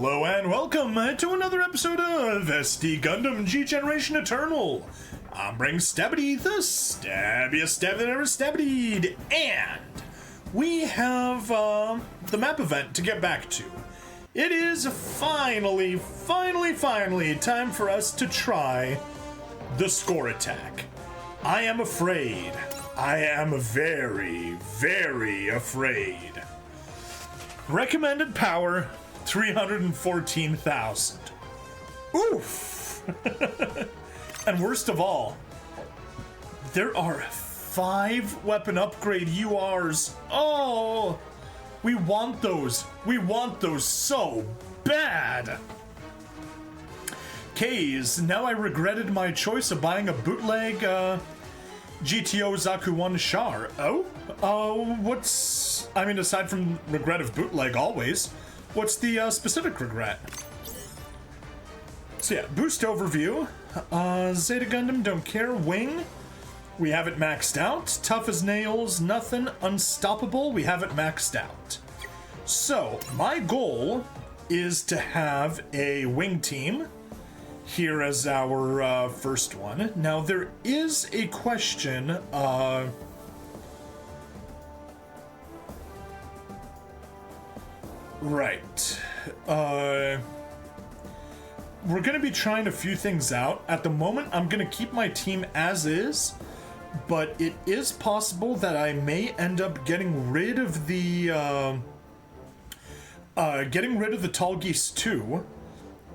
Hello and welcome to another episode of SD Gundam G Generation Eternal. I'm bringing Stabbity, the stabbiest stab that ever stabbited, and we have the map event to get back to. It is finally time for us to try the score attack. I am afraid. I am very, very afraid. Recommended power, 314,000. Oof! And worst of all, there are 5 weapon upgrade URs. Oh! We want those. We want those so bad. K's, now I regretted my choice of buying a bootleg GTO Zaku 1 Char. I mean, aside from regret of bootleg always, what's the specific regret? So yeah, boost overview. Zeta Gundam, don't care. Wing, we have it maxed out. Tough as nails, nothing. Unstoppable, we have it maxed out. So, my goal is to have a wing team here as our first one. Now, there is a question, right. We're going to be trying a few things out. At the moment, I'm going to keep my team as is, but it is possible that I may end up getting rid of the Tall Geese 2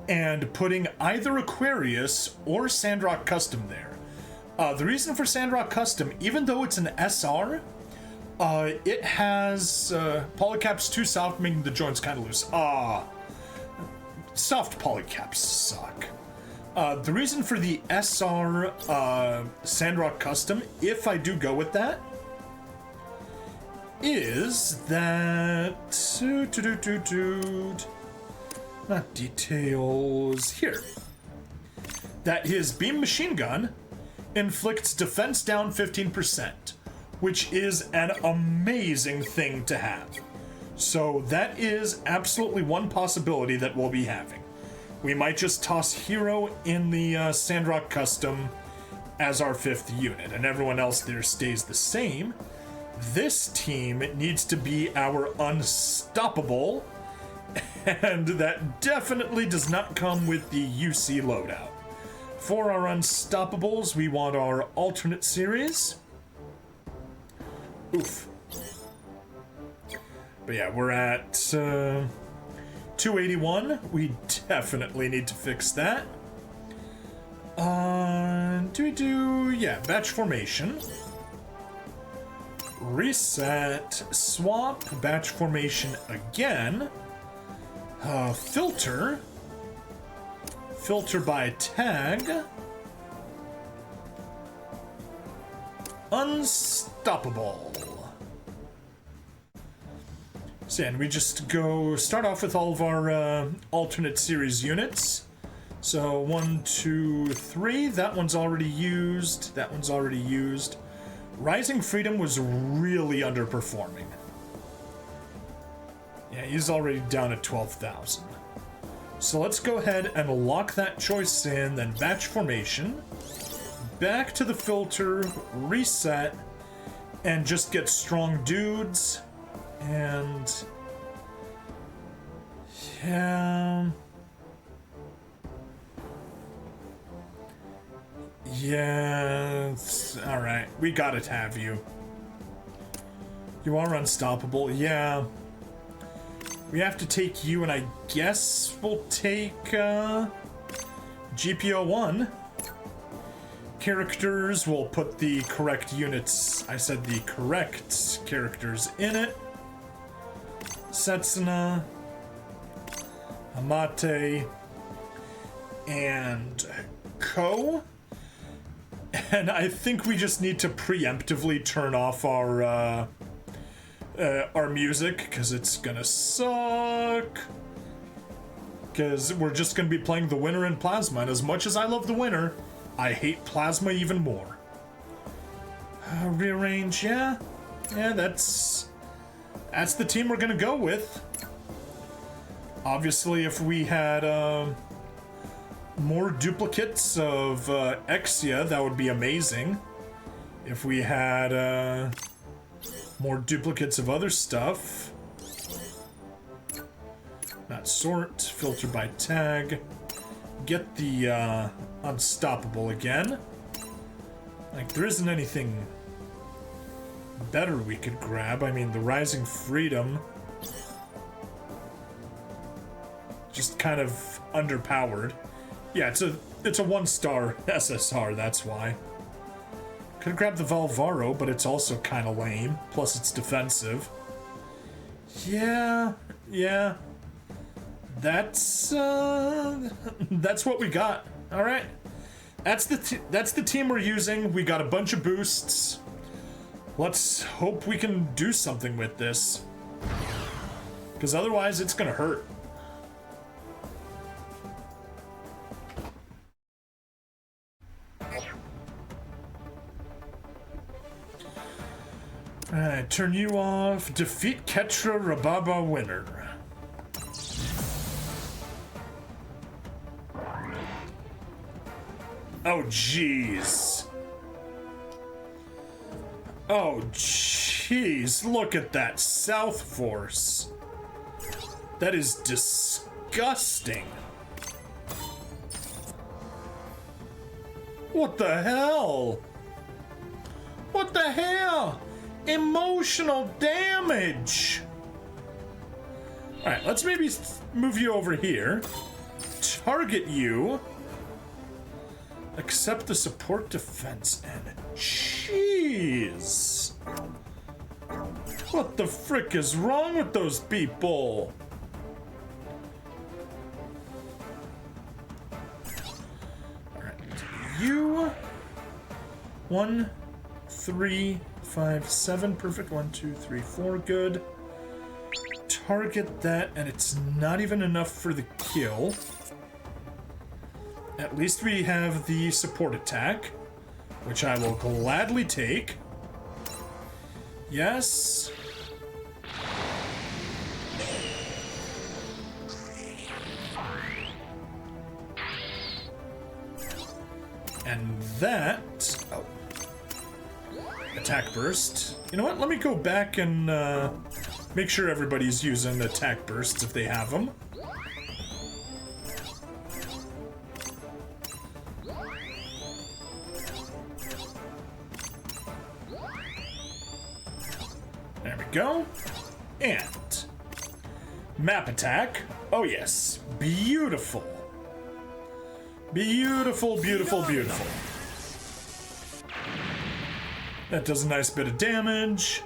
and putting either Aquarius or Sandrock Custom there. The reason for Sandrock Custom, even though it's an SR, it has polycaps too soft, making the joints kind of loose. Soft polycaps suck. The reason for the SR Sandrock Custom, if I do go with that, is that... Not details. Here. That his beam machine gun inflicts defense down 15%, which is an amazing thing to have. So that is absolutely one possibility that we'll be having. We might just toss Hero in the Sandrock Custom as our 5th unit, and everyone else there stays the same. This team needs to be our Unstoppable, and that definitely does not come with the UC loadout. For our Unstoppables, we want our alternate series. Oof. But yeah, we're at 281. We definitely need to fix that. Yeah, batch formation. Reset, swap, batch formation again. Filter by tag. Unstoppable. So yeah, and we just start off with all of our alternate series units. So 1, 2, 3, that one's already used, that one's already used. Rising Freedom was really underperforming. Yeah, he's already down at 12,000. So let's go ahead and lock that choice in, then batch formation, back to the filter, reset, and just get strong dudes, and yeah, alright, we gotta have you. You are unstoppable, yeah. We have to take you, and I guess we'll take GPO1. Characters, we'll put the correct units, I said the correct characters in it. Setsuna, Amate, and Ko. And I think we just need to preemptively turn off our music, because it's gonna suck. Because we're just gonna be playing the winner in Plasma, and as much as I love the winner, I hate Plasma even more. Rearrange, yeah, that's the team we're gonna go with. Obviously, if we had more duplicates of Exia, that would be amazing. If we had more duplicates of other stuff. Not sort, filter by tag. Get the unstoppable again. Like, there isn't anything better we could grab. I mean, the Rising Freedom, just kind of underpowered. Yeah, it's a 1-star SSR, that's why. Could grab the Valvaro, but it's also kind of lame. Plus, it's defensive. Yeah. That's what we got. All right. That's the team we're using. We got a bunch of boosts. Let's hope we can do something with this. Because otherwise, it's gonna hurt. Alright, turn you off. Defeat Ketra Rababa winner. Oh, jeez. Oh, jeez. Look at that South Force. That is disgusting. What the hell? What the hell? Emotional damage. Alright, let's maybe move you over here. Target you. Accept the support defense and jeez. What the frick is wrong with those people? Alright. You 1, 3, 5, 7. Perfect. 1, 2, 3, 4. Good. Target that, and it's not even enough for the kill. At least we have the support attack, which I will gladly take. Yes. And that... Oh. Attack burst. You know what? Let me go back and make sure everybody's using attack bursts if they have them. There we go. And map attack. Oh yes. Beautiful. Beautiful, beautiful, beautiful. That does a nice bit of damage.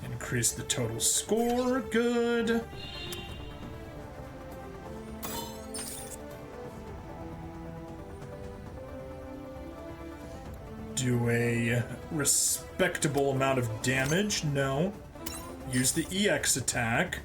Increase the total score. Good. Do a respectable amount of damage. No. Use the EX attack.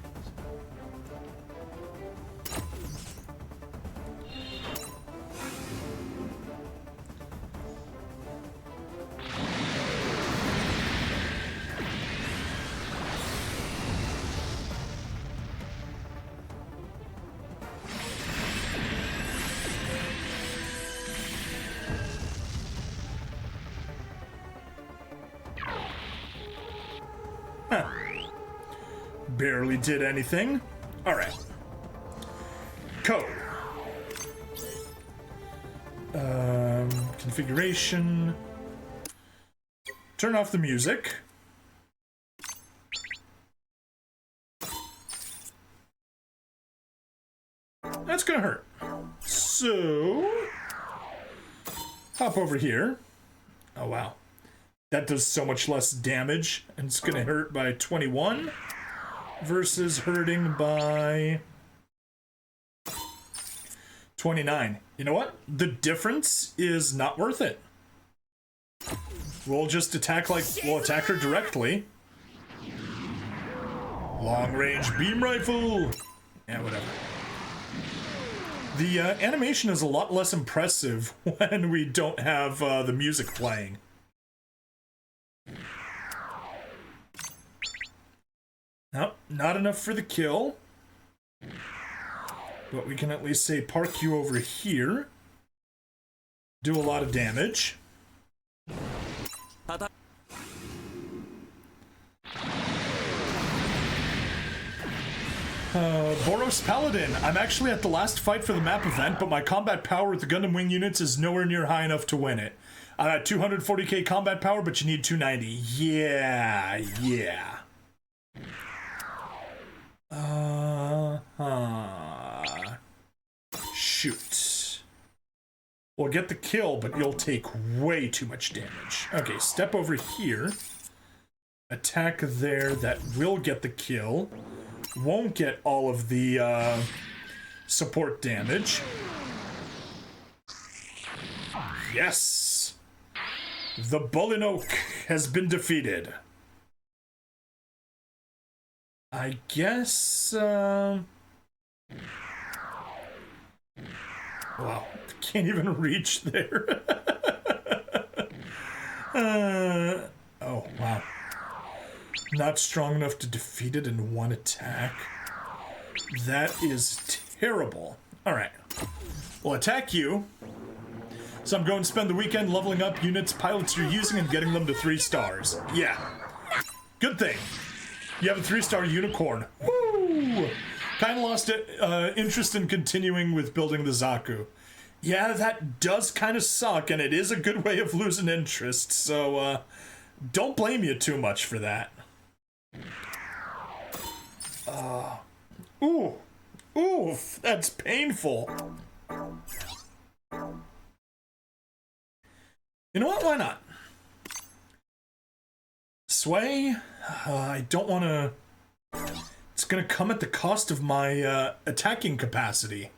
Huh. Barely did anything. Alright. Code. Configuration. Turn off the music. That's gonna hurt. So... hop over here. Oh, wow. That does so much less damage, and it's gonna hurt by 21 versus hurting by 29. You know what? The difference is not worth it. We'll just attack we'll attack her directly. Long range beam rifle. Yeah, whatever. The animation is a lot less impressive when we don't have the music playing. Nope, not enough for the kill. But we can at least say park you over here. Do a lot of damage. Boros Paladin. I'm actually at the last fight for the map event, but my combat power with the Gundam Wing units is nowhere near high enough to win it. I'm at 240k combat power, but you need 290. Yeah. Shoot. We'll get the kill, but you'll take way too much damage. Okay, step over here. Attack there, that will get the kill. Won't get all of the support damage. Yes! The Bullen Oak has been defeated. I guess, wow, can't even reach there. Oh, wow. Not strong enough to defeat it in one attack. That is terrible. Alright. We'll attack you. So I'm going to spend the weekend leveling up units, pilots you're using, and getting them to 3 stars. Yeah. Good thing. You have a 3-star unicorn. Woo! Kinda lost interest in continuing with building the Zaku. Yeah, that does kind of suck, and it is a good way of losing interest, so don't blame you too much for that. Oof, that's painful. You know what, why not? Sway, I don't want to... It's going to come at the cost of my attacking capacity.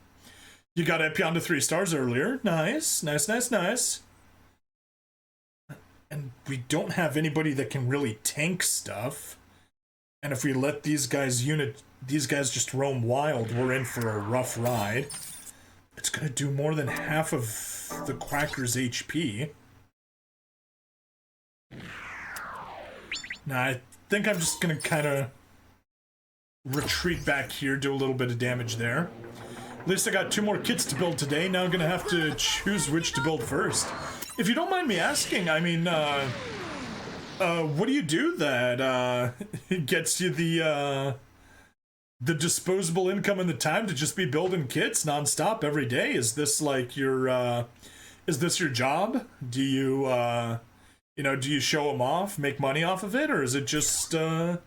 You got Epion to 3 stars earlier. Nice. And we don't have anybody that can really tank stuff. And if we let these guys just roam wild, we're in for a rough ride. It's going to do more than half of the Quacker's HP. Now, I think I'm just going to kind of retreat back here, do a little bit of damage there. At least I got 2 more kits to build today. Now I'm going to have to choose which to build first. If you don't mind me asking, I mean, what do you do that gets you the disposable income and the time to just be building kits nonstop every day? Is this like your, is this your job? Do you, do you show them off, make money off of it, or is it just your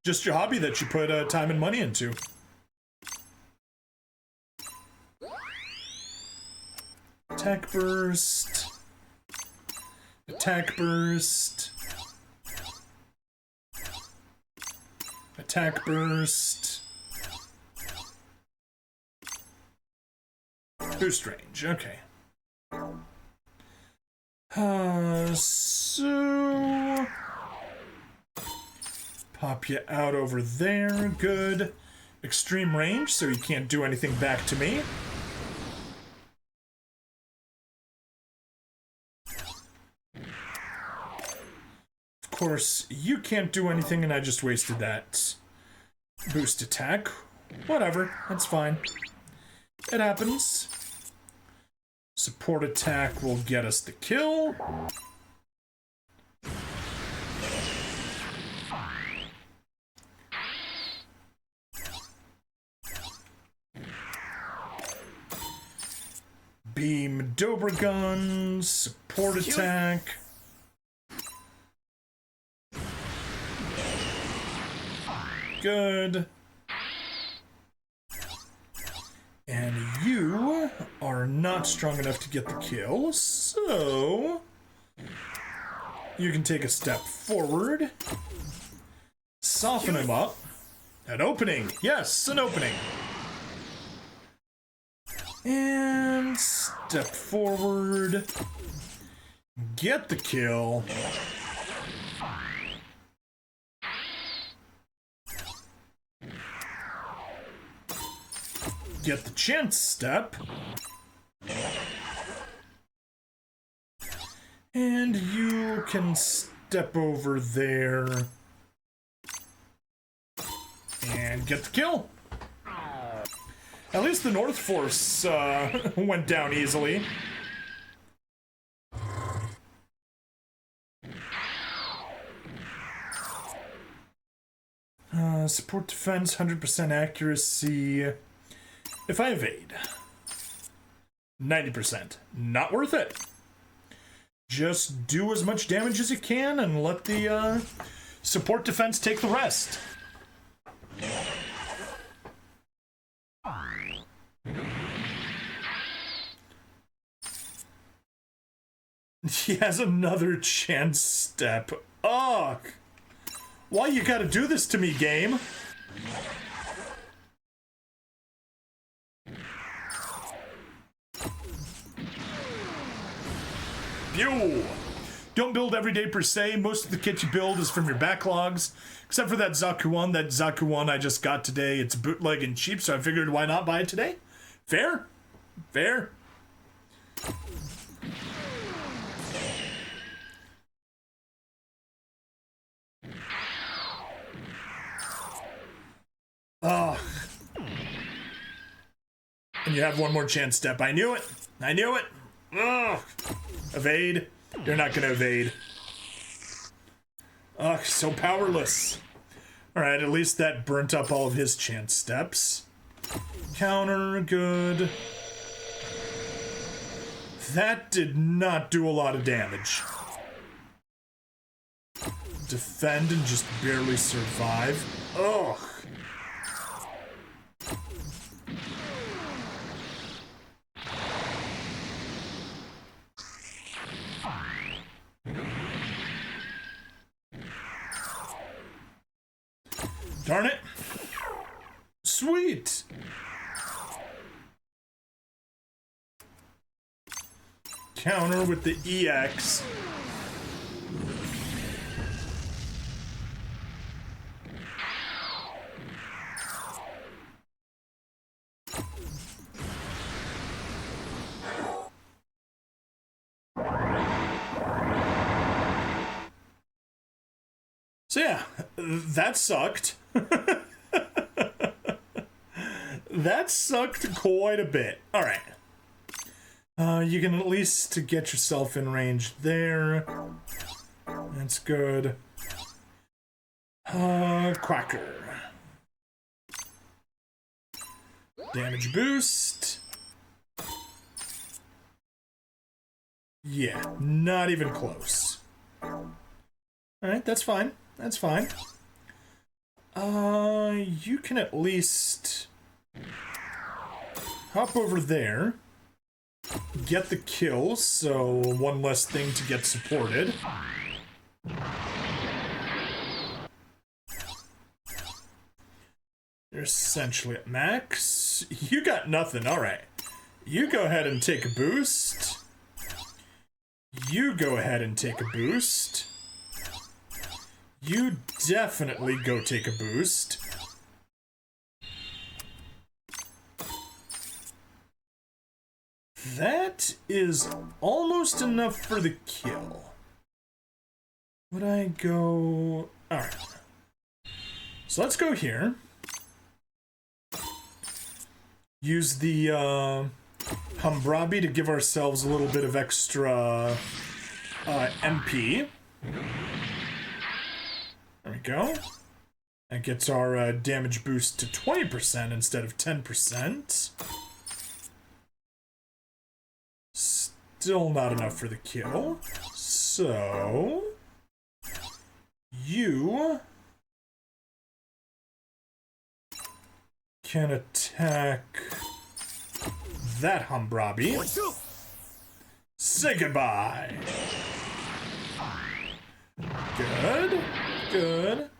hobby that you put time and money into? Attack burst. Attack burst. Attack burst. Boost range, okay. So... Pop you out over there, good. Extreme range, so you can't do anything back to me. Of course, you can't do anything, and I just wasted that boost attack. Whatever, that's fine. It happens. Support attack will get us the kill. Beam Dobregun, support attack. Good. And you are not strong enough to get the kill, so you can take a step forward, soften him up. An opening, yes, an opening. And step forward, get the kill. Get the chance step. And you can step over there. And get the kill. At least the North Force went down easily. Support defense, 100% accuracy. If I evade, 90%. Not worth it. Just do as much damage as you can and let the support defense take the rest. He has another chance step. Ugh. Why you gotta do this to me, game? Pew! Don't build every day per se. Most of the kit you build is from your backlogs. Except for that Zakuwan. That Zakuwan I just got today. It's bootleg and cheap, so I figured why not buy it today? Fair? Fair? Oh. And you have one more chance step. I knew it. I knew it. Ugh. Evade. You're not gonna evade. Ugh, so powerless. Alright, at least that burnt up all of his chance steps. Counter, good. That did not do a lot of damage. Defend and just barely survive. Ugh. Darn it. Sweet. Counter with the EX. So yeah, that sucked. That sucked quite a bit. Alright. You can at least get yourself in range there. That's good. Quacker. Damage boost. Yeah, not even close. Alright, that's fine. That's fine. You can at least hop over there. Get the kill, so one less thing to get supported. You're essentially at max. You got nothing, alright. You go ahead and take a boost. You go ahead and take a boost. You definitely go take a boost. That is almost enough for the kill. Would I go... Alright. So let's go here. Use the Humbrabi to give ourselves a little bit of extra MP. There we go. That gets our damage boost to 20% instead of 10%. Still not enough for the kill. So... you... can attack... that Humbrabi. Say goodbye! Good. Good.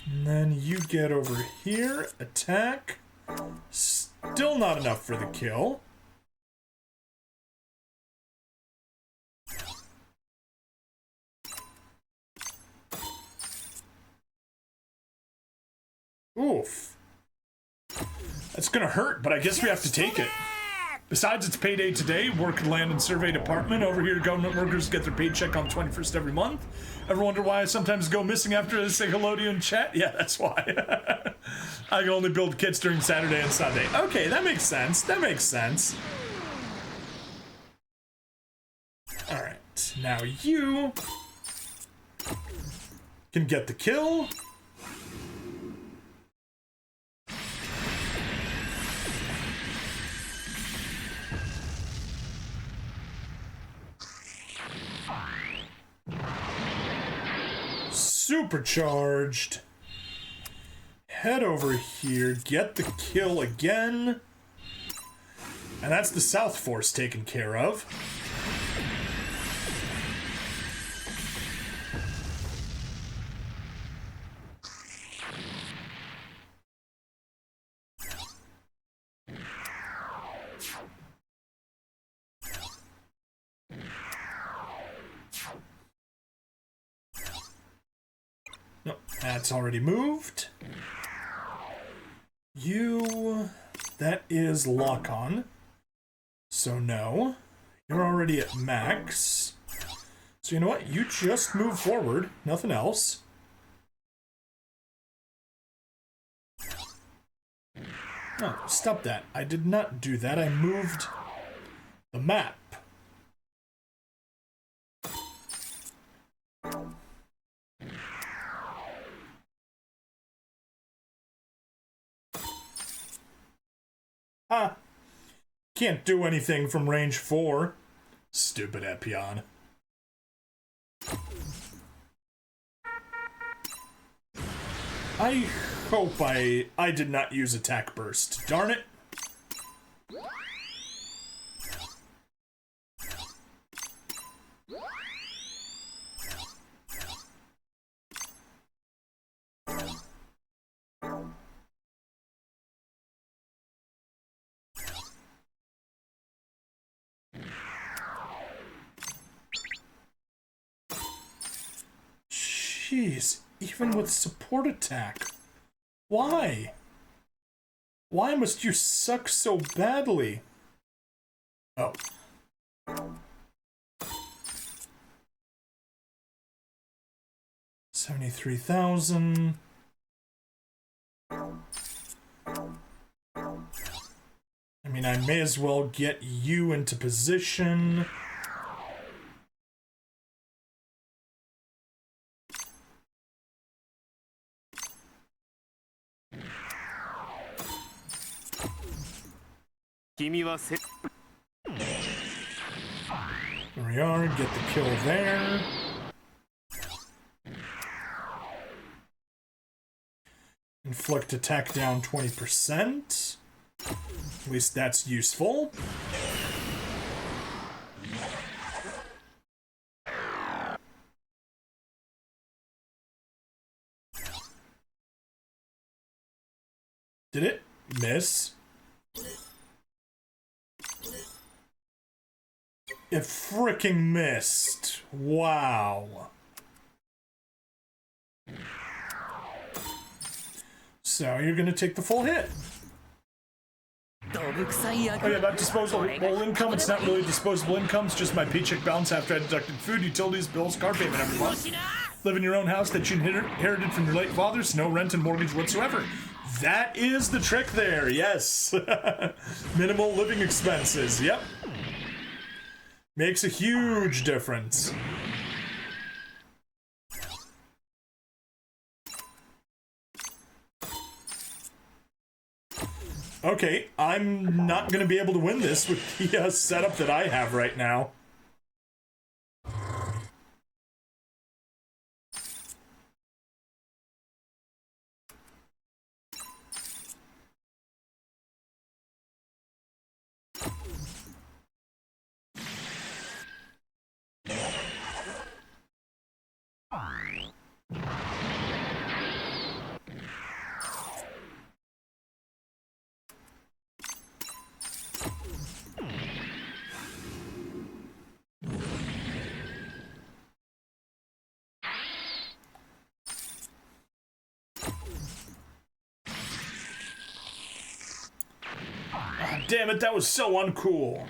And then you get over here, attack. Still not enough for the kill. Oof. That's gonna hurt, but I guess we have to take it. Besides, it's payday today. Work, land, and survey department. Over here, government workers get their paycheck on the 21st every month. Ever wonder why I sometimes go missing after I say hello to you in chat? Yeah, that's why. I can only build kits during Saturday and Sunday. Okay, that makes sense. That makes sense. Alright, now you can get the kill. Supercharged. Head over here, get the kill again. And that's the South Force taken care of. Nope, that's already moved. You... that is lock-on. So no. You're already at max. So you know what? You just move forward. Nothing else. No, stop that. I did not do that. I moved the map. Ah, can't do anything from range 4. Stupid Epion. I hope I did not use attack burst. Darn it. Jeez, even with support attack. Why? Why must you suck so badly? Oh. $73,000. I mean, I may as well get you into position. There we are, get the kill there. Inflict attack down 20%. At least that's useful. Did it miss? It fricking missed. Wow. So you're gonna take the full hit. Oh yeah, about disposable income, it's not really disposable income, it's just my paycheck balance after I deducted food, utilities, bills, car payment every month. Live in your own house that you inherited from your late fathers, no rent and mortgage whatsoever. That is the trick there, yes. Minimal living expenses, yep. Makes a huge difference. Okay, I'm not going to be able to win this with the setup that I have right now. damn it, that was so uncool.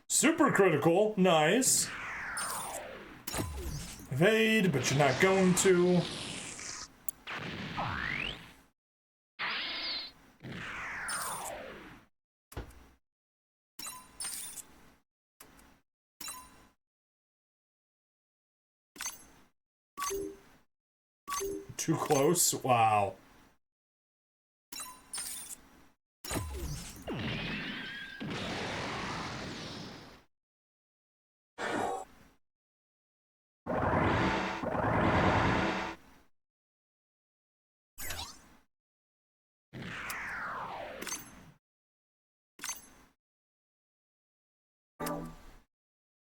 Super critical, nice. Evade, but you're not going to. Too close, wow.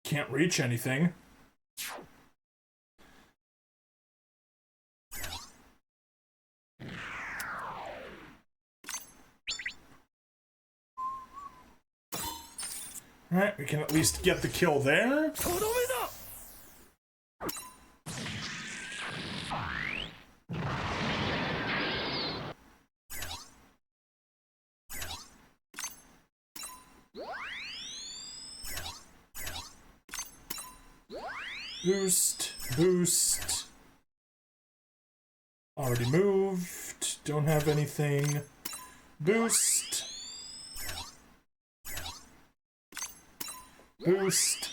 Can't reach anything. Alright, we can at least get the kill there. Boost, boost. Already moved. Don't have anything. Boost. Boost.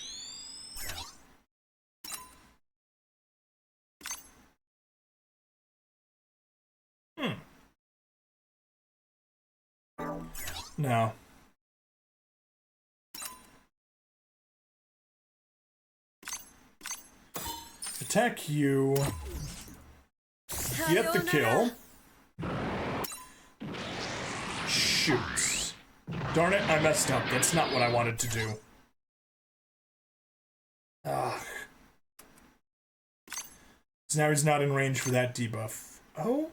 No. Attack you. Get the kill. Shoot. Darn it, I messed up. That's not what I wanted to do. Ugh. So now he's not in range for that debuff. Oh?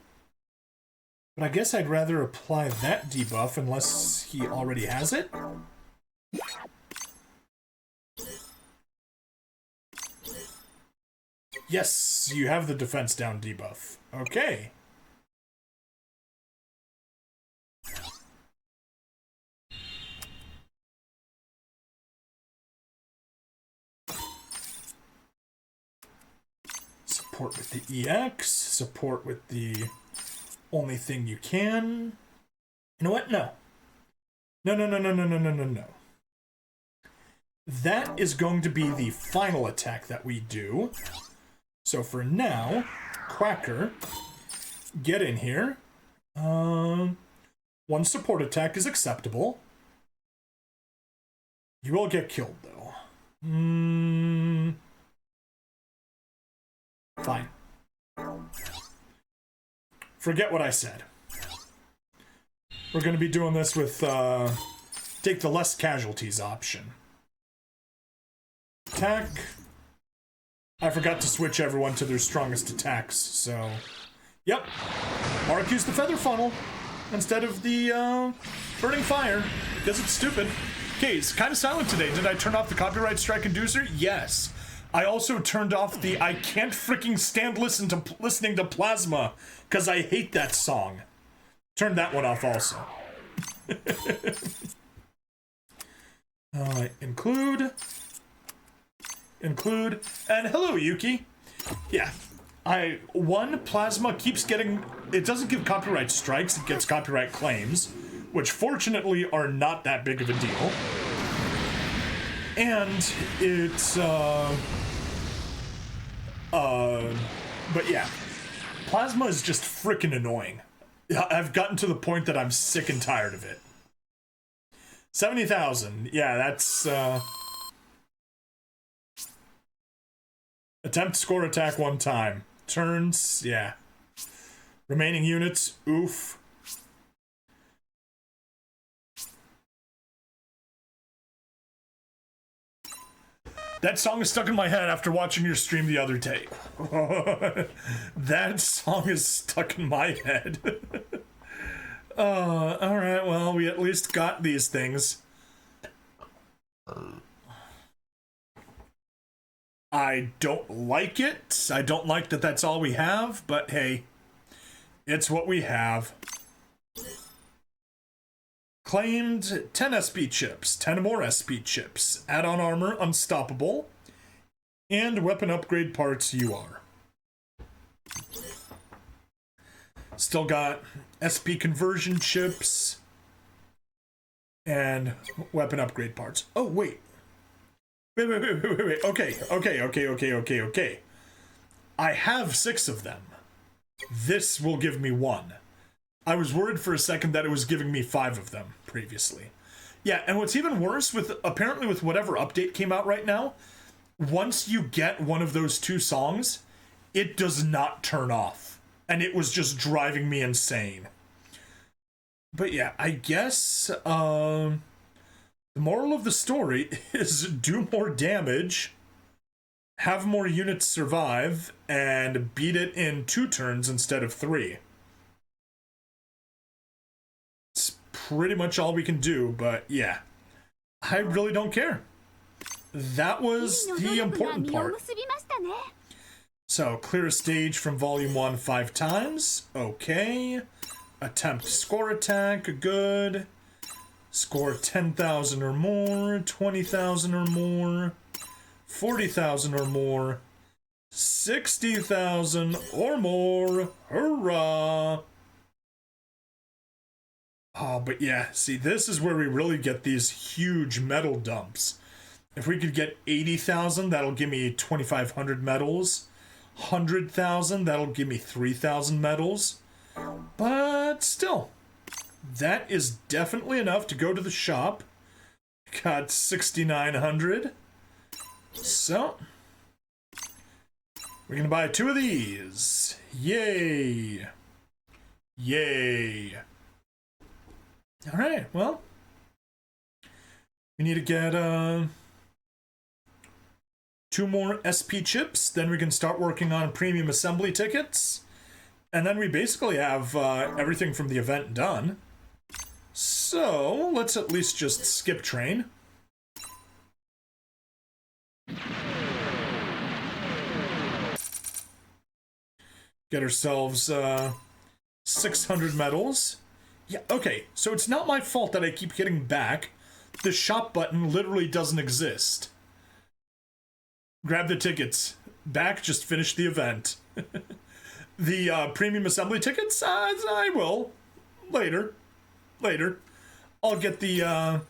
But I guess I'd rather apply that debuff unless he already has it? Yes, you have the defense down debuff. Okay. Support with the EX, support with the only thing you can. You know what? No. No. That is going to be the final attack that we do. So for now, Quacker, get in here. One support attack is acceptable. You will get killed, though. Fine. Forget what I said. We're going to be doing this with, take the less casualties option. Attack. I forgot to switch everyone to their strongest attacks, so... Yep. Mark used the feather funnel instead of the, burning fire, because it's stupid. Okay, it's kind of silent today. Did I turn off the copyright strike inducer? Yes. I also turned off the I can't freaking stand listening to Plasma, because I hate that song. Turned that one off also. Include, and hello, Yuki. Yeah, Plasma keeps getting, it doesn't give copyright strikes, it gets copyright claims, which fortunately are not that big of a deal. And it's, but yeah, Plasma is just freaking annoying. I've gotten to the point that I'm sick and tired of it. 70,000. Yeah, that's, attempt score attack one time. Turns, yeah. Remaining units, oof. That song is stuck in my head after watching your stream the other day. That song is stuck in my head. Alright, well, we at least got these things. I don't like it. I don't like that that's all we have, but hey, it's what we have. Claimed 10 SP chips, 10 more SP chips, add-on armor unstoppable, and weapon upgrade parts UR. Still got SP conversion chips and weapon upgrade parts. Oh, wait. Wait. Okay. I have 6 of them. This will give me 1. I was worried for a second that it was giving me 5 of them previously. Yeah, and what's even worse, apparently with whatever update came out right now, once you get one of those 2 songs, it does not turn off. And it was just driving me insane. But yeah, I guess the moral of the story is do more damage, have more units survive, and beat it in 2 turns instead of 3. Pretty much all we can do, but yeah, I really don't care. That was the important part. So, clear a stage from Volume 1 5 times. Okay. Attempt score attack. Good. Score 10,000 or more, 20,000 or more, 40,000 or more, 60,000 or more. Hurrah! Oh, but yeah, see, this is where we really get these huge medal dumps. If we could get 80,000, that'll give me 2,500 medals. 100,000, that'll give me 3,000 medals. But still, that is definitely enough to go to the shop. Got 6,900. So, we're gonna buy 2 of these. Yay! Yay! Alright, well, we need to get 2 more SP chips, then we can start working on premium assembly tickets, and then we basically have everything from the event done. So, let's at least just skip train. Get ourselves 600 medals. Yeah, okay, so it's not my fault that I keep getting back. The shop button literally doesn't exist. Grab the tickets. Back, just finish the event. The premium assembly tickets? I will. Later. I'll get the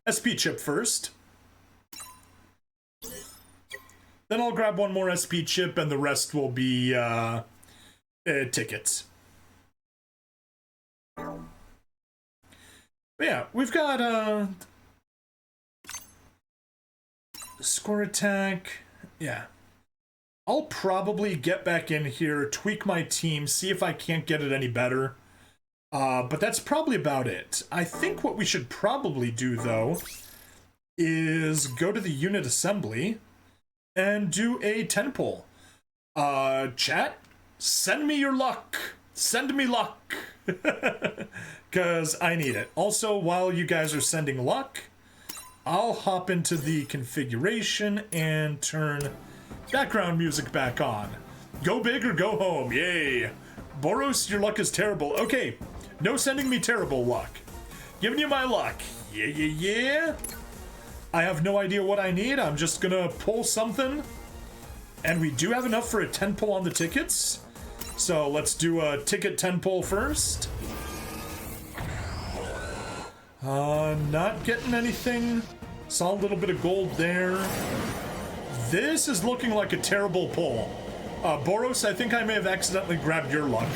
SP chip first. Then I'll grab 1 more SP chip and the rest will be tickets. But yeah, we've got score attack. Yeah. I'll probably get back in here, tweak my team, see if I can't get it any better. But that's probably about it. I think what we should probably do, though, is go to the unit assembly and do a 10 pull. Chat, send me your luck. Send me luck. Because I need it. Also, while you guys are sending luck, I'll hop into the configuration and turn background music back on. Go big or go home. Yay. Boros, your luck is terrible. Okay, no sending me terrible luck. Giving you my luck. Yeah. I have no idea what I need. I'm just gonna pull something. And we do have enough for a 10 pull on the tickets. So let's do a ticket 10 pull first. Not getting anything. Saw a little bit of gold there. This is looking like a terrible pull. Boros, I think I may have accidentally grabbed your luck.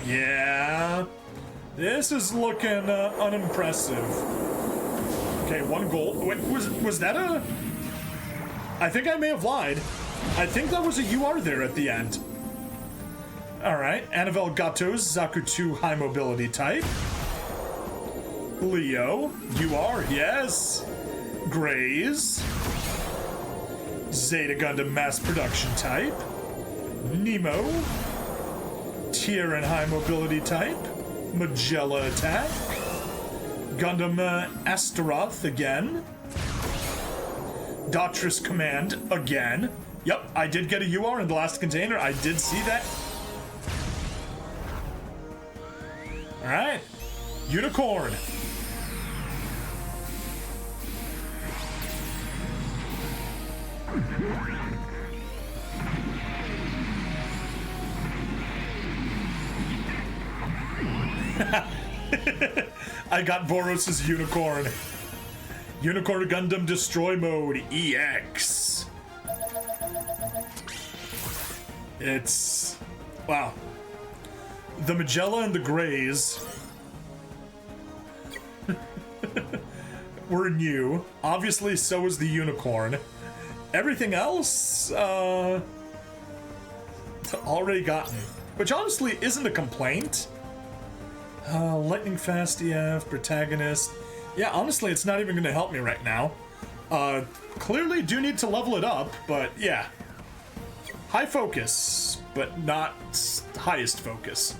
Yeah. This is looking unimpressive. Okay, 1 gold. Wait, was that a... I think I may have lied. I think that was a UR there at the end. Alright, Anavel Gato's Zaku 2 high mobility type. Leo, you are, yes. Grays. Zeta Gundam mass production type. Nemo. Tier high mobility type. Magella attack. Gundam Astaroth again. Datrus Command again. Yep, I did get a UR in the last container. I did see that. Alright. Unicorn. I got Boros's Unicorn. Unicorn Gundam Destroy Mode EX. It's... wow. The Magella and the Grays were new. Obviously, so was the Unicorn. Everything else, already gotten. Which honestly isn't a complaint. Lightning Fast EF, Protagonist. Yeah, honestly, it's not even going to help me right now. Clearly do need to level it up, but yeah. High focus, but not highest focus.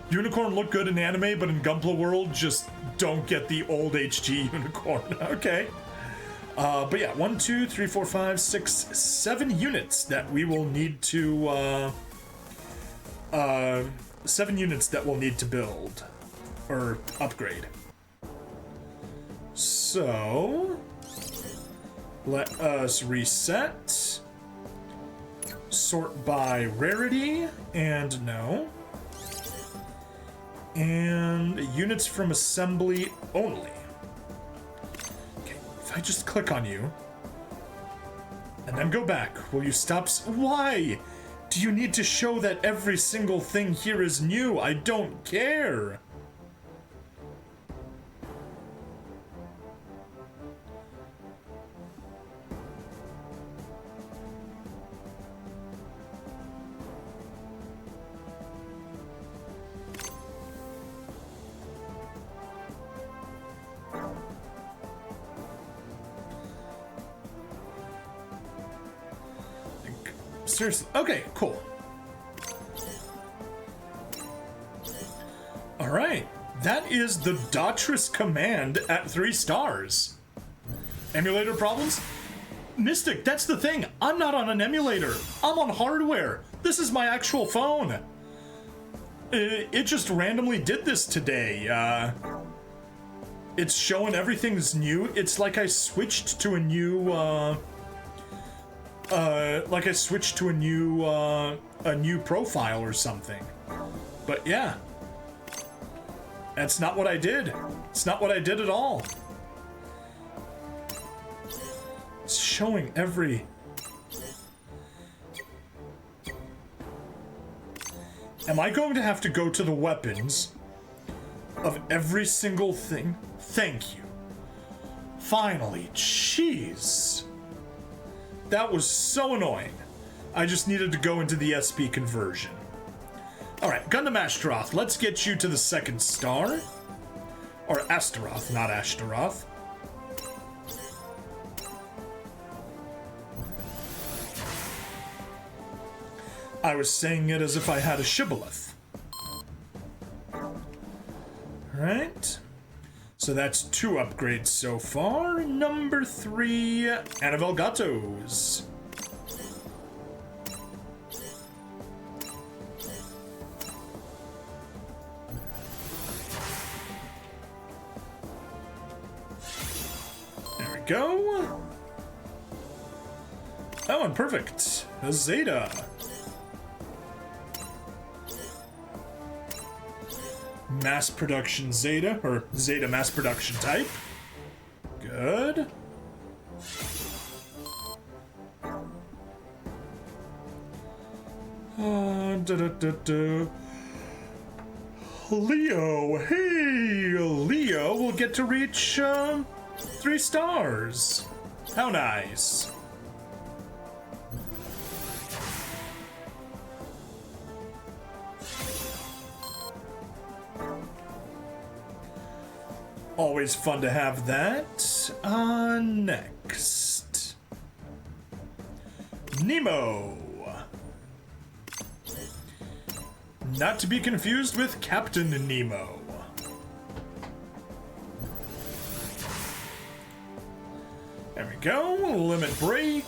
Unicorn look good in anime, but in Gunpla World, just don't get the old HG Unicorn. Okay. But yeah, 1, 2, 3, 4, 5, 6, 7 units that we will need to, 7 units that we'll need to build. Or upgrade. So, let us reset. Sort by rarity, and no. And units from assembly only. Okay, if I just click on you, and then go back, will you stop? Why? Do you need to show that every single thing here is new? I don't care. Seriously. Okay, cool. Alright. That is the Datrus Command at 3 stars. Emulator problems? Mystic, that's the thing. I'm not on an emulator. I'm on hardware. This is my actual phone. It just randomly did this today. It's showing everything's new. It's like I switched to a new, a new profile or something. But yeah. That's not what I did. It's not what I did at all. It's showing every... Am I going to have to go to the weapons of every single thing? Thank you. Finally, jeez. That was so annoying. I just needed to go into the SP conversion. Alright, Gundam Ashtaroth, let's get you to the 2nd star. Or Astaroth, not Ashtaroth. I was saying it as if I had a shibboleth. Alright. So that's 2 upgrades so far. Number 3, Annabelle Gatos. There we go. Oh, and perfect. A Zeta. Mass production Zeta, or Zeta mass production type. Good. Leo, hey, Leo will get to reach 3 stars. How nice. Always fun to have that. Next. Nemo. Not to be confused with Captain Nemo. There we go. Limit break.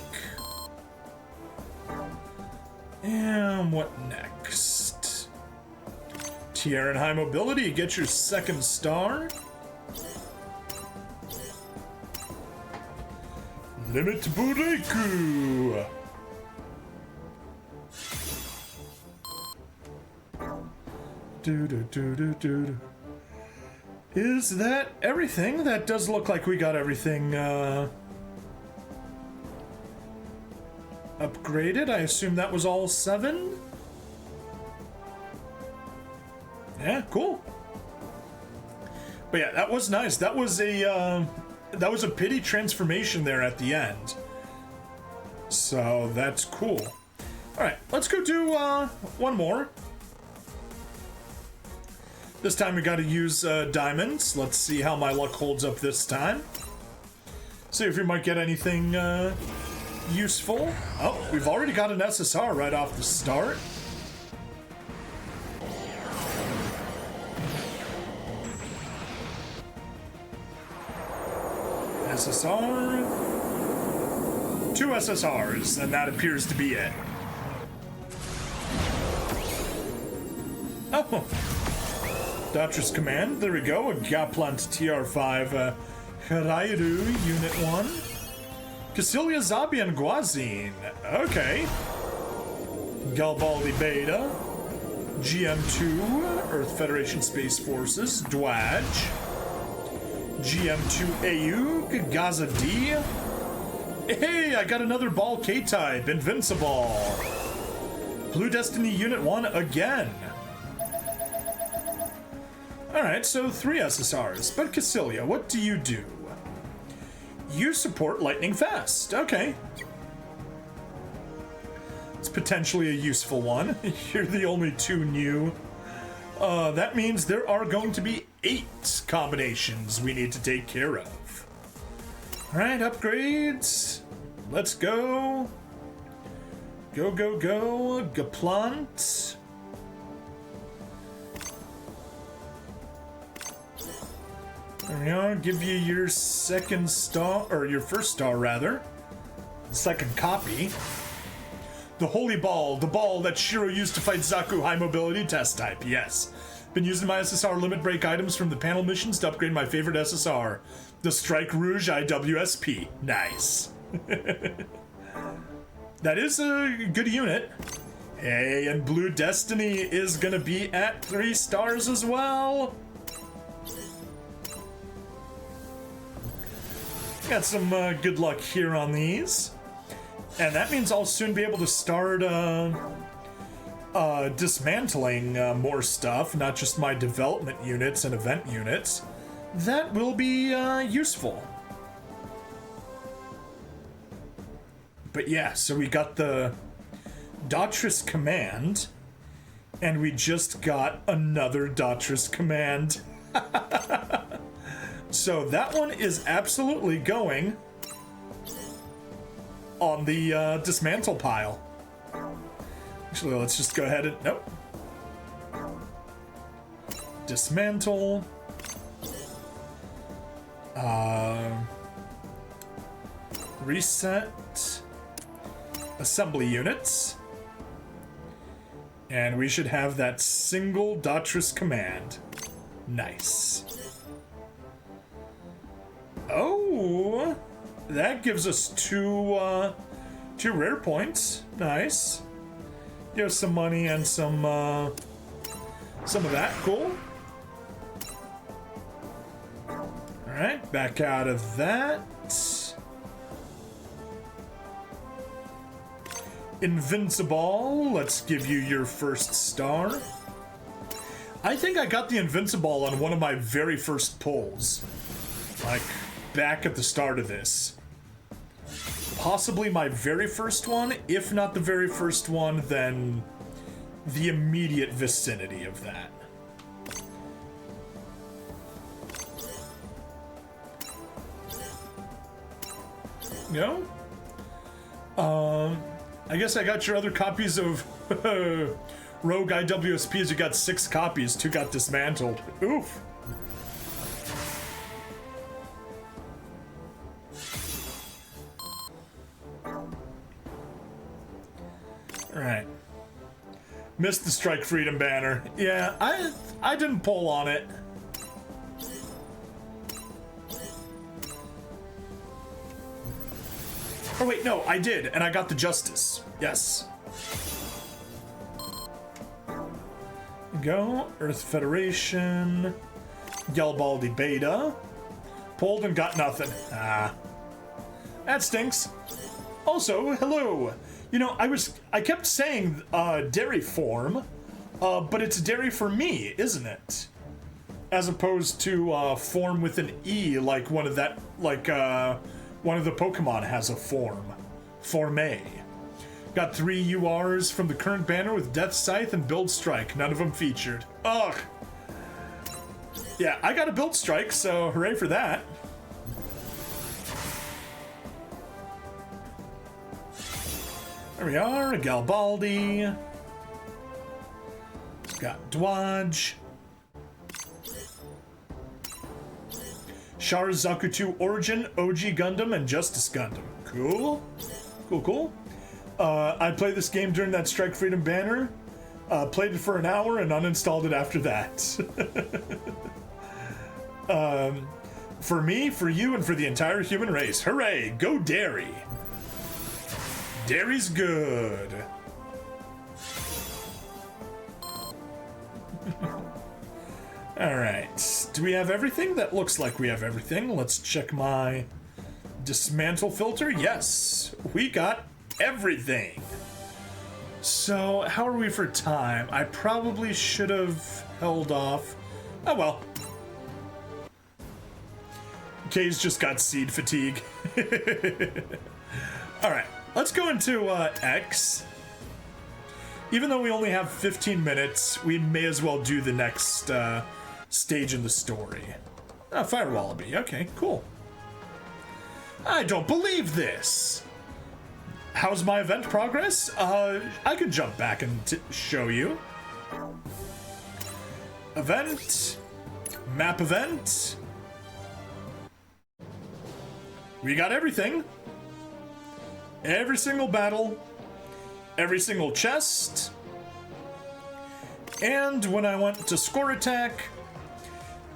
And what next? Tier and high mobility. Get your second star. Limit Bureku. Is that everything? That does look like we got everything upgraded. I assume that was all 7? Yeah, cool. But yeah, that was nice. That was a pity transformation there at the end. So that's cool. All right, let's go do one more. This time we got to use diamonds. Let's see how my luck holds up this time. See if we might get anything useful. Oh, we've already got an SSR right off the start. SSR. 2 SSRs, and that appears to be it. Oh. Doctor's Command, there we go, a Gaplant TR5 Hirairu Unit 1. Cassilia Zabian Guazine, okay. Galbaldi Beta. GM2, Earth Federation Space Forces, Dwadge. GM2 Ayuk, Gaza D. Hey, I got another Ball K-Type, Invincible. Blue Destiny Unit 1 again. Alright, so 3 SSRs. But Cassilia, what do? You support lightning fast. Okay. It's potentially a useful one. You're the only 2 new. That means there are going to be 8 combinations we need to take care of. Alright, upgrades. Let's go. Go, go, go. Gaplant. There we are. Give you your second star, or your first star rather. Second copy. The Holy Ball, the ball that Shiro used to fight Zaku high mobility test type, yes. Been using my SSR limit break items from the panel missions to upgrade my favorite SSR, the Strike Rouge IWSP. Nice. That is a good unit. Hey, and Blue Destiny is gonna be at 3 stars as well. Got some good luck here on these. And that means I'll soon be able to start dismantling more stuff, not just my development units and event units. That will be useful. But yeah, so we got the Dautris Command, and we just got another Dautris Command. So that one is absolutely going on the dismantle pile. Actually, let's just go ahead and... Nope. Dismantle. Reset. Assembly units. And we should have that single Dautris Command. Nice. Oh, that gives us two rare points. Nice. Give us some money and some of that. Cool. All right, back out of that. Invincible. Let's give you your first star. I think I got the Invincible on one of my very first pulls. Like, back at the start of this. Possibly my very first one. If not the very first one, then the immediate vicinity of that. go. I guess I got your other copies of Rogue IWSPs. You got 6 copies. 2 got dismantled. Oof. Alright. Missed the Strike Freedom banner. Yeah, I didn't pull on it. Oh wait, no, I did, and I got the Justice. Yes. Go. Earth Federation. Garibaldi Beta. Pulled and got nothing. Ah. That stinks. Also, hello. You know, I kept saying dairy form, but it's dairy for me, isn't it? As opposed to form with an E, like one of the Pokemon has a form. Forme. Got 3 URs from the current banner with Death Scythe and Build Strike. None of them featured. Ugh. Yeah, I got a Build Strike, so hooray for that. There we are, a Garibaldi. Got Dodge. Char Zakutu Origin, OG Gundam, and Justice Gundam. Cool. Cool, cool. I played this game during that Strike Freedom banner. Played it for an hour and uninstalled it after that. For me, for you, and for the entire human race. Hooray! Go dairy! Dairy's good. Alright. Do we have everything? That looks like we have everything. Let's check my dismantle filter. Yes, we got everything. So, how are we for time? I probably should have held off. Oh well. Kay's just got seed fatigue. Alright. Let's go into X. Even though we only have 15 minutes, we may as well do the next stage in the story. Ah, Fire Wallaby. Okay, cool. I don't believe this. How's my event progress? I could jump back and show you. Event. Map event. We got everything. Every single battle, every single chest, and when I went to score attack,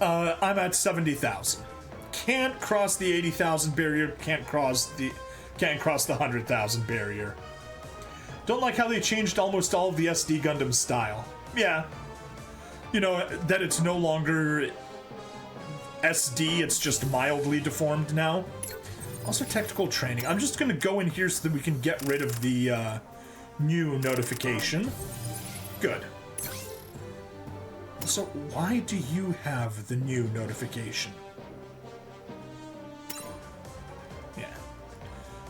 I'm at 70,000. Can't cross the 80,000 barrier. Can't cross the 100,000 barrier. Don't like how they changed almost all of the SD Gundam style. Yeah, you know that it's no longer SD. It's just mildly deformed now. Also, technical training. I'm just gonna go in here so that we can get rid of the new notification. Good. So, why do you have the new notification? Yeah.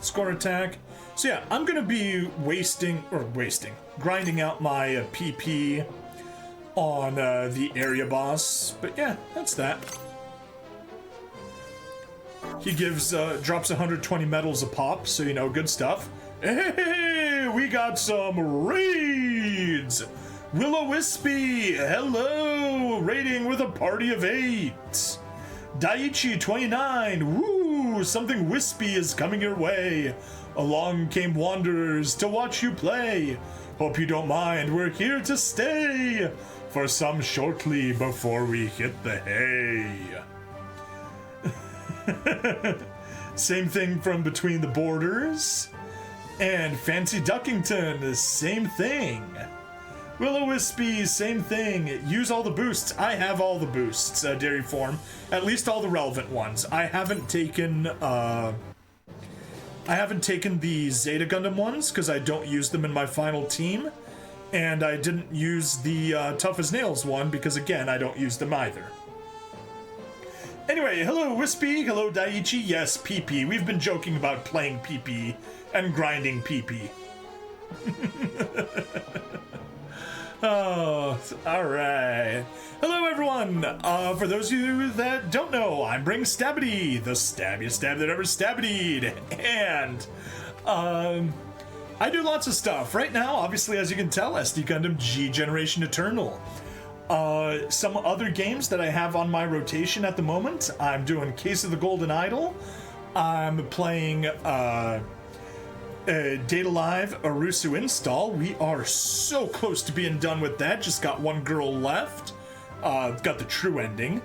Score attack. So yeah, I'm gonna be grinding out my PP on the area boss. But yeah, that's that. He drops 120 medals a pop, so you know, good stuff. Hey, we got some raids! Will-O-Wispy, hello! Raiding with a party of 8. Daiichi 29, woo! Something wispy is coming your way. Along came wanderers to watch you play. Hope you don't mind, we're here to stay. For some shortly before we hit the hay. Same thing from Between the Borders. And Fancy Duckington, same thing. Will-O-Wispy, same thing. Use all the boosts. I have all the boosts, Dairy Form. At least all the relevant ones. I haven't taken the Zeta Gundam ones, because I don't use them in my final team. And I didn't use the Tough as Nails one, because again, I don't use them either. Anyway, hello Wispy, hello Daiichi, yes, PP. We've been joking about playing PP and grinding PP. Oh, all right. Hello, everyone. For those of you that don't know, I'm Bring Stabity, the stabbiest stab that ever stabbied, and I do lots of stuff. Right now, obviously, as you can tell, SD Gundam G Generation Eternal. Some other games that I have on my rotation at the moment. I'm doing Case of the Golden Idol. I'm playing Data Live Arusu Install. We are so close to being done with that. Just got one girl left. Got the true ending.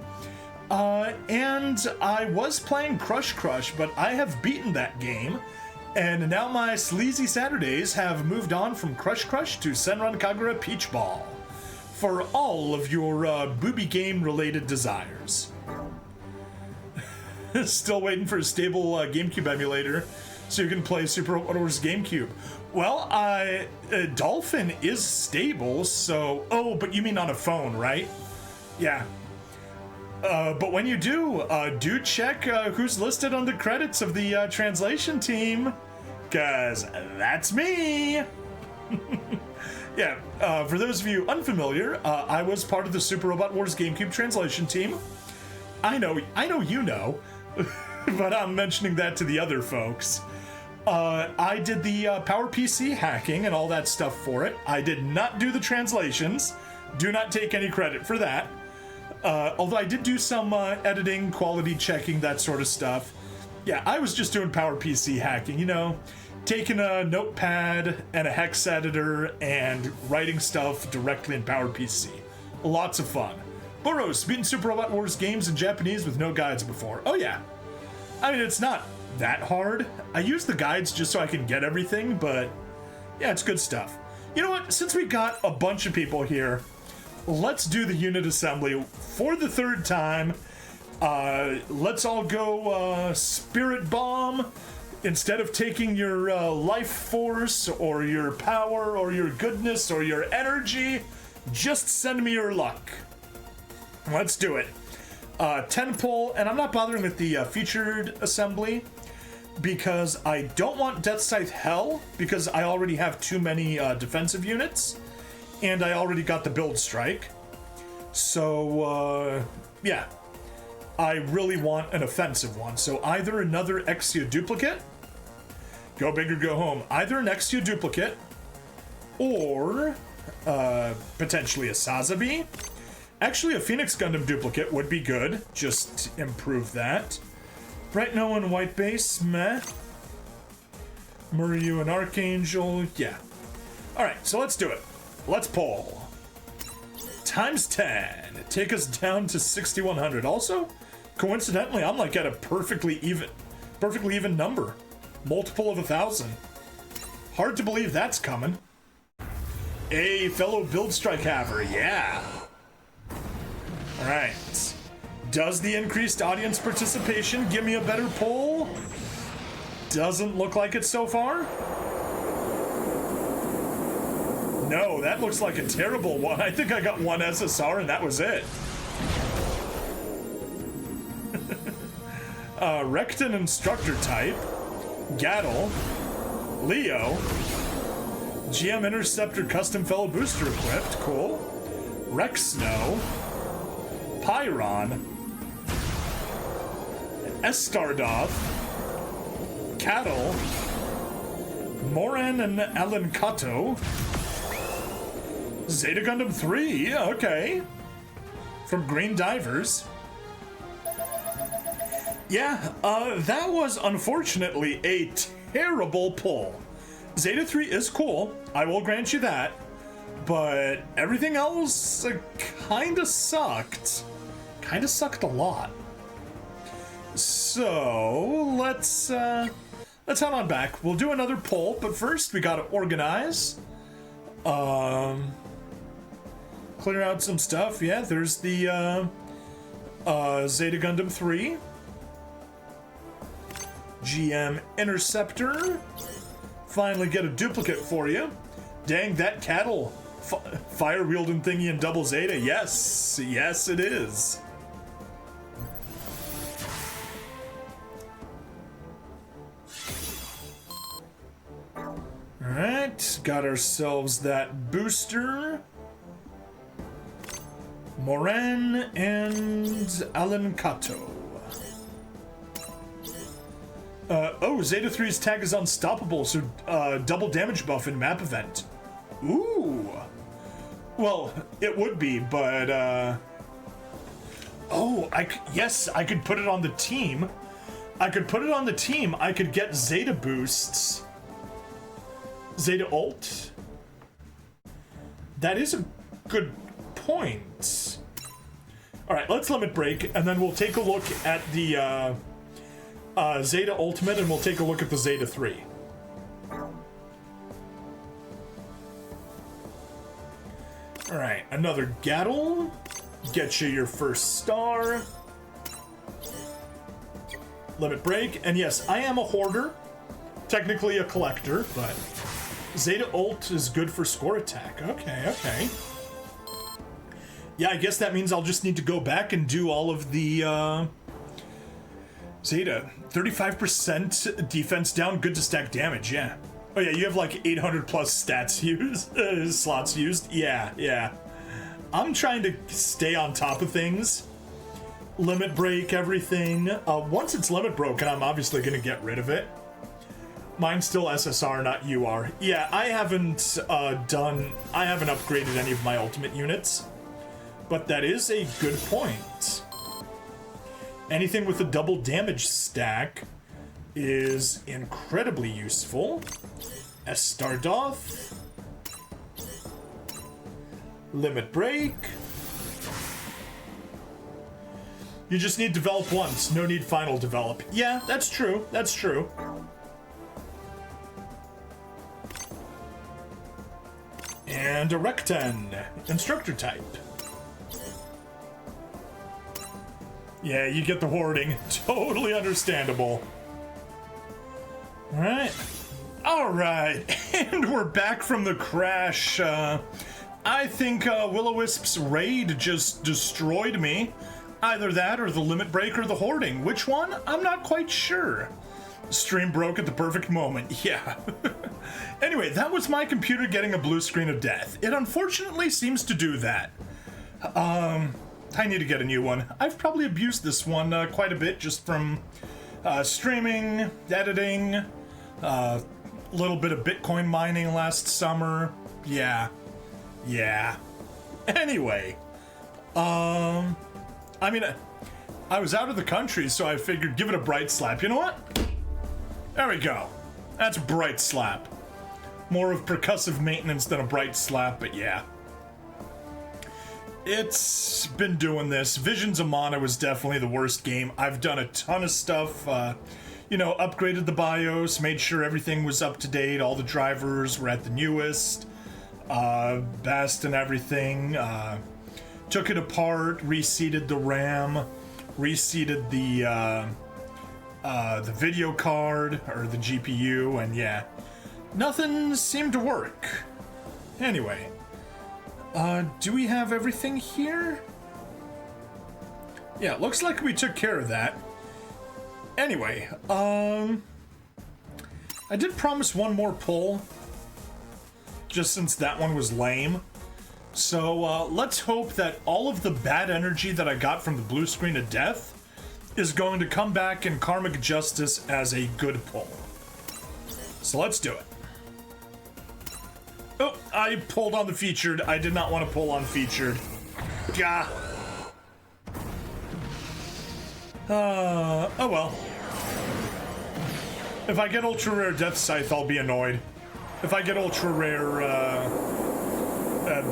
And I was playing Crush, but I have beaten that game. And now my sleazy Saturdays have moved on from Crush to Senran Kagura Peach Ball for all of your booby game related desires. Still waiting for a stable GameCube emulator so you can play Super Robot Wars GameCube. Well, Dolphin is stable, so... Oh, but you mean on a phone, right? Yeah. But when you do check who's listed on the credits of the translation team, because that's me! Yeah, for those of you unfamiliar, I was part of the Super Robot Wars GameCube translation team. I know you know, but I'm mentioning that to the other folks. I did the PowerPC hacking and all that stuff for it. I did not do the translations. Do not take any credit for that. Although I did do some editing, quality checking, that sort of stuff. Yeah, I was just doing PowerPC hacking, you know, taking a notepad and a hex editor and writing stuff directly in PowerPC. Lots of fun. Boros, beaten Super Robot Wars games in Japanese with no guides before. Oh yeah. I mean, it's not that hard. I use the guides just so I can get everything, but yeah, it's good stuff. You know what? Since we got a bunch of people here, let's do the unit assembly for the third time. Let's all go Spirit Bomb. Instead of taking your life force or your power or your goodness or your energy, just send me your luck. Let's do it. 10 pull, and I'm not bothering with the featured assembly because I don't want Death Scythe Hell because I already have too many defensive units and I already got the build strike. So, yeah. I really want an offensive one. So either another Exia duplicate, go big or go home. Either an Exia duplicate or potentially a Sazabi. Actually, a Phoenix Gundam duplicate would be good. Just improve that. Bright No and White Base, meh. Muryu and Archangel, yeah. Alright, so let's do it. Let's pull. Times 10. Take us down to 6,100. Also, coincidentally, I'm like at a perfectly even number. Multiple of 1,000. Hard to believe that's coming. A fellow build strike haver, yeah. Alright. Does the increased audience participation give me a better pull? Doesn't look like it so far. No, that looks like a terrible one. I think I got one SSR and that was it. Recton Instructor type. Gattle. Leo. GM Interceptor Custom Fellow Booster equipped. Cool. Rex Snow. Pyron. Estardoth. Cattle. Moran and Alan Kato. Zeta Gundam 3, okay. From Green Divers. Yeah, that was unfortunately a terrible pull. Zeta 3 is cool, I will grant you that. But everything else kinda sucked. Kinda sucked a lot. So, let's head on back. We'll do another pull, but first we gotta organize. Clear out some stuff. Yeah, there's the Zeta Gundam 3. GM Interceptor. Finally get a duplicate for you. Dang, that cattle fire wielding thingy in Double Zeta. Yes, yes it is. Alright, got ourselves that booster. Moran and Alan Kato. Zeta 3's tag is unstoppable, so double damage buff in map event. Ooh. Well, it would be, but yes, I could put it on the team. I could get Zeta boosts. Zeta ult. That is a good point. Alright, let's limit break, and then we'll take a look at the Zeta ultimate, and we'll take a look at the Zeta 3. Alright, another Gattle. Get you your first star. Limit break, and yes, I am a hoarder. Technically a collector, but Zeta ult is good for score attack. Okay. Yeah, I guess that means I'll just need to go back and do all of the Zeta. 35% defense down, good to stack damage, yeah. Oh yeah, you have like 800 plus stats used, slots used. Yeah. I'm trying to stay on top of things. Limit break everything. Once it's limit broken, I'm obviously gonna get rid of it. Mine's still SSR, not UR. Yeah, I haven't upgraded any of my ultimate units. But that is a good point. Anything with a double damage stack is incredibly useful. Stardoth. Limit break. You just need develop once, no need final develop. Yeah, that's true. And a Recten, instructor type. Yeah, you get the hoarding. Totally understandable. Alright, and we're back from the crash. I think Will-O-Wisp's raid just destroyed me. Either that or the limit break or the hoarding. Which one? I'm not quite sure. Stream broke at the perfect moment. Yeah. Anyway, that was my computer getting a blue screen of death. It unfortunately seems to do that. I need to get a new one. I've probably abused this one quite a bit just from streaming, editing, a little bit of Bitcoin mining last summer. Yeah. Anyway, I mean, I was out of the country, so I figured give it a bright slap. You know what? There we go. That's bright slap. More of percussive maintenance than a bright slap, but yeah. It's been doing this. Visions of Mana was definitely the worst game. I've done a ton of stuff, upgraded the BIOS, made sure everything was up to date, all the drivers were at the newest, best and everything. Took it apart, reseated the RAM, reseated the video card, or the GPU, and yeah, nothing seemed to work. Anyway. Do we have everything here? Yeah, looks like we took care of that. Anyway, I did promise one more pull, just since that one was lame. So, let's hope that all of the bad energy that I got from the blue screen of death is going to come back in karmic justice as a good pull. So let's do it. Oh, I pulled on the featured. I did not want to pull on featured. Gah. Oh well. If I get ultra rare Death Scythe, I'll be annoyed. If I get ultra rare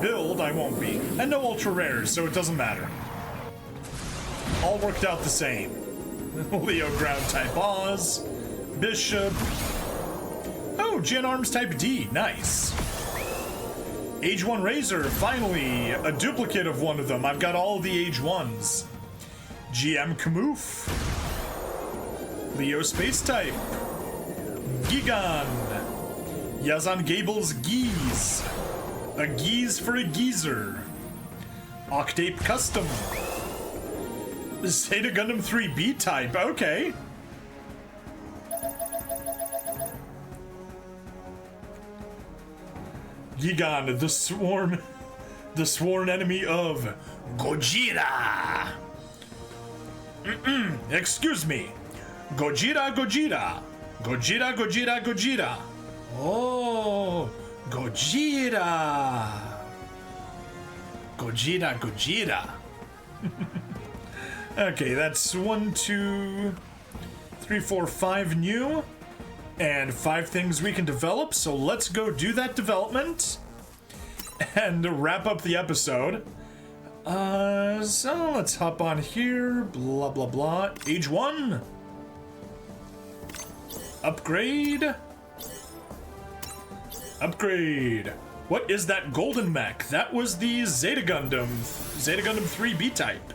build, I won't be. And no ultra rares, so it doesn't matter. All worked out the same. Leo ground type Oz, Bishop. Oh, Gen Arms type D, nice. Age 1 Razor, finally, a duplicate of one of them. I've got all of the Age 1s. GM Kamoof. Leo Space type. Gigan. Yazan Gable's Geese. A Geese for a Geezer. Octape Custom. Zeta Gundam 3B type, okay. Gigan, the sworn enemy of Gojira! Excuse me. Gojira, Gojira. Gojira, Gojira, Gojira. Oh, Gojira. Gojira, Gojira. Okay, that's 1, 2, 3, 4, 5 new. And 5 things we can develop, so let's go do that development and wrap up the episode. So let's hop on here, blah, blah, blah. Age 1. Upgrade. Upgrade. What is that golden mech? That was the Zeta Gundam 3 B-type.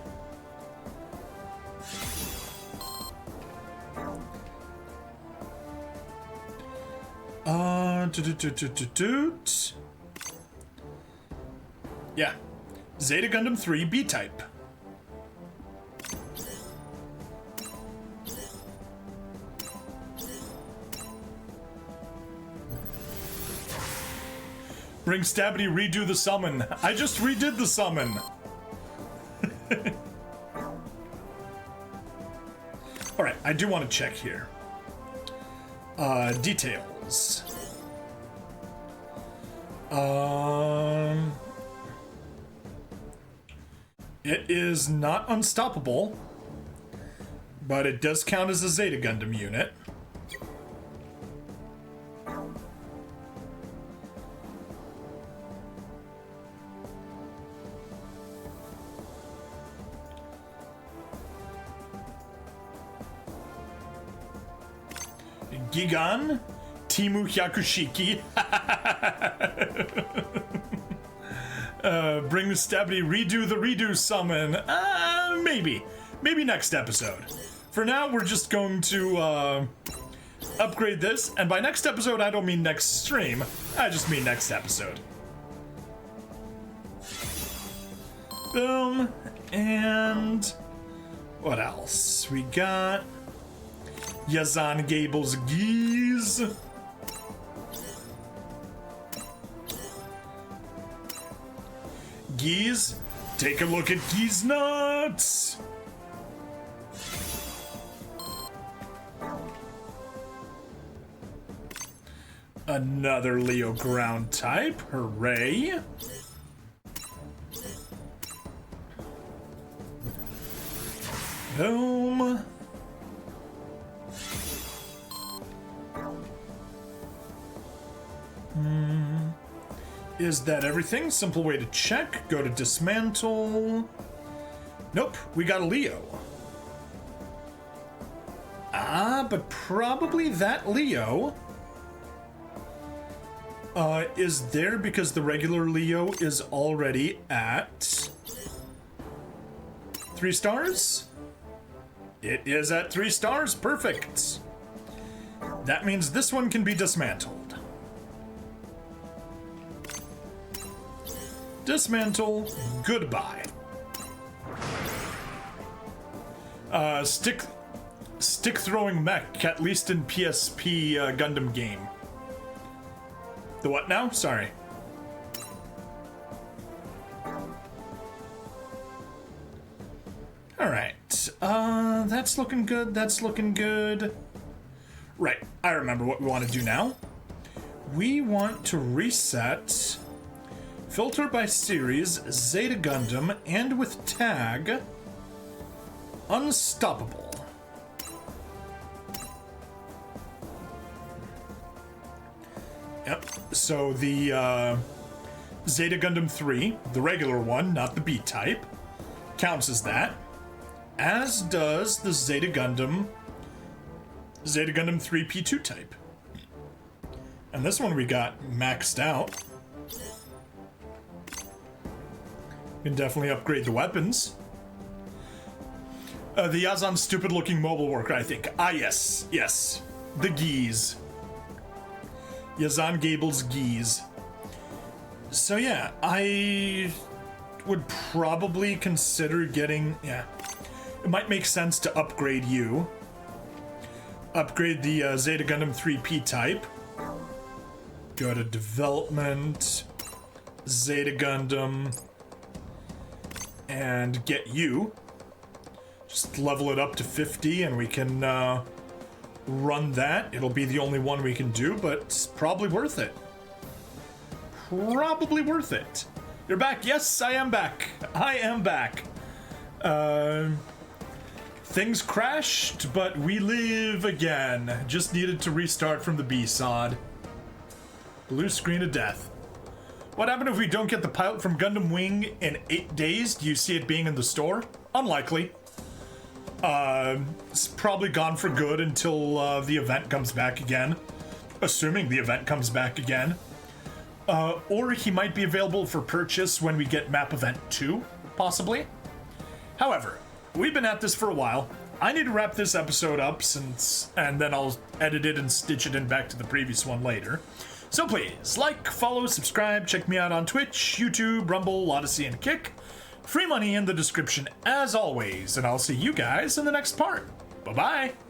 Yeah, Zeta Gundam 3 B-type. Bring Stabity, redo the summon. I just redid the summon. Alright, I do want to check here. Details. It is not unstoppable, but it does count as a Zeta Gundam unit. Gigan, Timu Hyakushiki. Bring the Stabity, redo the redo summon. Maybe next episode. For now, we're just going to upgrade this, and by next episode, I don't mean next stream. I just mean next episode. Boom, and what else? We got Yazan Gable's Geese. Geese, take a look at Geese nuts. Another Leo ground type, hooray. Boom. Is that everything? Simple way to check. Go to dismantle. Nope, we got a Leo. But probably that Leo is there because the regular Leo is already at 3 stars. It is at 3 stars, perfect. That means this one can be dismantled. Dismantle, goodbye. Stick throwing mech, at least in PSP Gundam game. The what now? Sorry. Alright, that's looking good, that's looking good. Right, I remember what we want to do now. We want to reset filter by series, Zeta Gundam, and with tag, unstoppable. Yep, so the Zeta Gundam 3, the regular one, not the B-type, counts as that, as does the Zeta Gundam 3 P2 type. And this one we got maxed out. Can definitely upgrade the weapons. The Yazan stupid looking mobile worker, I think. Ah, yes, yes. The Geese. Yazan Gable's Geese. So yeah, I would probably consider getting, yeah. It might make sense to upgrade you. Upgrade the Zeta Gundam 3P type. Go to development. Zeta Gundam. and get you. Just level it up to 50 and we can run that. It'll be the only one we can do, but it's probably worth it. Probably worth it. You're back? Yes, I am back. I am back. Things crashed, but we live again. Just needed to restart from the BSOD. Blue screen of death. What happened if we don't get the pilot from Gundam Wing in 8 days? Do you see it being in the store? Unlikely. It's probably gone for good until the event comes back again. Assuming the event comes back again. Or he might be available for purchase when we get Map Event 2, possibly. However, we've been at this for a while. I need to wrap this episode up and then I'll edit it and stitch it in back to the previous one later. So please, like, follow, subscribe, check me out on Twitch, YouTube, Rumble, Odyssey, and Kick. Free money in the description as always, and I'll see you guys in the next part. Bye-bye!